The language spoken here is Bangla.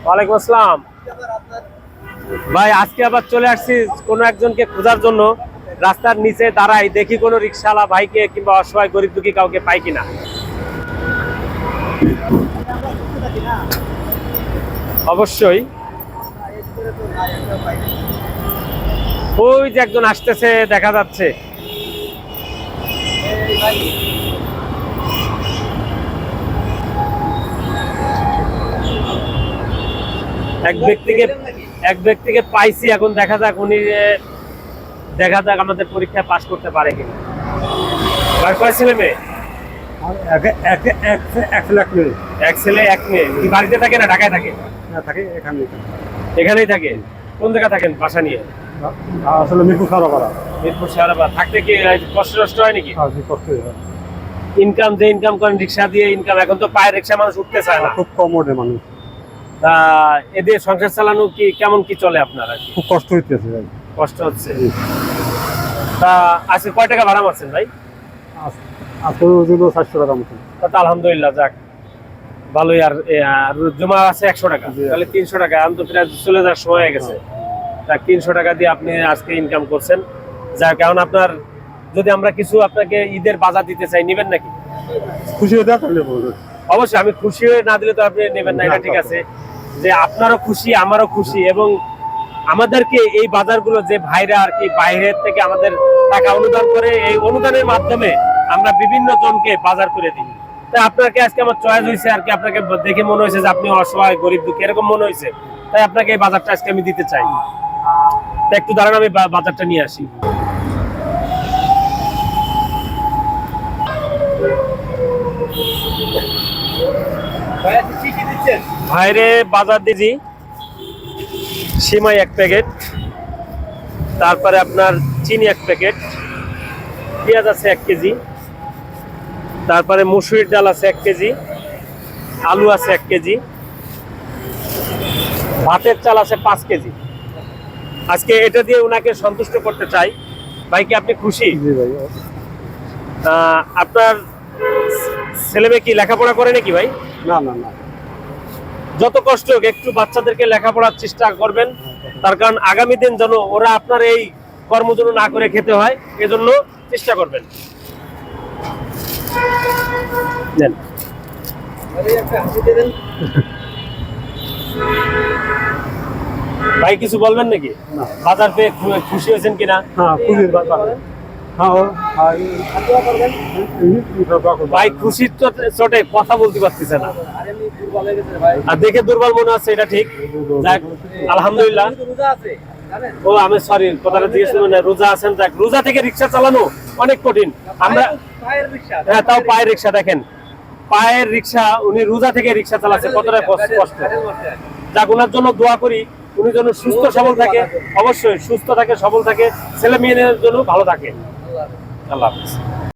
ওয়ালাইকুম আসসালাম ভাই। আজকে আবার চলে আসছি কোনো একজনকে খোঁজার জন্য। রাস্তার নিচে দাঁড়াই, দেখি কোনো রিক্সাওয়ালা ভাইকে কিংবা অসহায় গরিব দুঃখী কাউকে পাই কিনা। অবশ্যই ওই যে একজন আসতেছে দেখা যাচ্ছে। এক ব্যক্তিকে পাইছি, এখন দেখা যাক উনি আমাদের পরীক্ষায় পাশ করতে পারে কিনা। কয় ছেলে মেয়ে? এক ছেলে এক মেয়ে। কি বাড়িতে থাকে না ঢাকায় থাকে? এখানেই থাকে। কোন জায়গা থাকেন বাসা নিয়ে? আসলে মিরপুর সারাপাড়া। মিরপুর সারাপাড়া। থাকতে কি কষ্ট হয় নাকি? ইনকাম যে ইনকাম করেন রিক্সা দিয়ে ইনকাম, এখন তো পায়ের রিক্সা মানুষ উঠতে চায় না, খুব কম ওঠে মানুষ। তা এদের সংসার চালানো কি কেমন কি চলে আপনার? খুব কষ্ট হইতেছে ভাই। কষ্ট হচ্ছে। তা আজকে কয় টাকা ভাড়া মারছেন ভাই? আজকে 700 টাকা মতো। আলহামদুলিল্লাহ, যাক ভালোই। আর জমা আছে 100 টাকা, তাহলে 300 টাকা। আমি তো প্রায় চলে যাওয়ার সময় হয়ে গেছে। 300 টাকা দিয়ে আপনি আজকে ইনকাম করছেন। যাক, কারণ আপনার যদি আমরা কিছু আপনাকে ঈদের বাজার দিতে চাই, নেবেন নাকি? খুশি হয়ে দেওয়া। অবশ্যই, আমি খুশি হয়ে না দিলে তো আপনি নেবেন না, এটা ঠিক আছে। যে আপনারও খুশি আমারও খুশি, এবং আমাদেরকে এই বাজারগুলো যে ভাইরা আর কি বাইরের থেকে আমাদের টাকা অনুদান করে, এই অনুদানের মাধ্যমে আমরা বিভিন্ন জনকে বাজার করে দিই। তাই আপনাকে আজকে আমার চয়েস হয়েছে আর কি, আপনাকে দেখে মনে হয়েছে যে আপনি অসহায় গরিব দুঃখী এরকম মনে হয়েছে, তাই আপনাকে এই বাজারটা আজকে আমি দিতে চাই। তাই একটু দাঁড়ান, আমি বাজারটা নিয়ে আসি। ভাইরে বাজার দিছি, সিমাই 1 প্যাকেট, তারপরে আপনার চিনি 1 প্যাকেট, পেঁয়াজ আছে 1 কেজি, তারপরে মসুরির ডাল আছে 1 কেজি, আলু আছে 1 কেজি, ভাতের চাল আছে 5 কেজি। আজকে এটা দিয়ে ওনাকে সন্তুষ্ট করতে চাই। ভাই কি আপনি খুশি? আপনার ছেলে মেয়ে কি লেখাপড়া করে নাকি ভাই? না না না, যত কষ্ট হোক একটু বাচ্চাদেরকে লেখাপড়ার চেষ্টা করবেন, তার কারণ আগামী দিন যেন ওরা আপনার এই কর্ম যেন না করে খেতে হয়, এজন্য চেষ্টা করবেন। ভাই কিছু বলবেন নাকি? বাজার পেয়ে খুশি হয়েছেন কিনা? ভাই খুশির চোটে কথা বলতে পারতেছে না, আর দেখে দুর্বল মনে হচ্ছে, এটা ঠিক। আলহামদুলিল্লাহ। ও আমি সরি, কথাটা জিজ্ঞেস করবেন না। রোজা আছেন, যাক, রোজা থেকে রিক্সা চালানো অনেক কঠিন। আমরা হ্যাঁ, তাও পায়ের রিক্সা, দেখেন পায়ের রিক্সা, উনি রোজা থেকে রিক্সা চালাচ্ছে, কতটা কষ্ট। যাক, ওনার জন্য দোয়া করি, উনি যেন সুস্থ সবল থাকে, অবশ্যই সুস্থ থাকে, সবল থাকে, ছেলে মেয়েদের জন্য ভালো থাকে। আল্লাহ হাফেজ।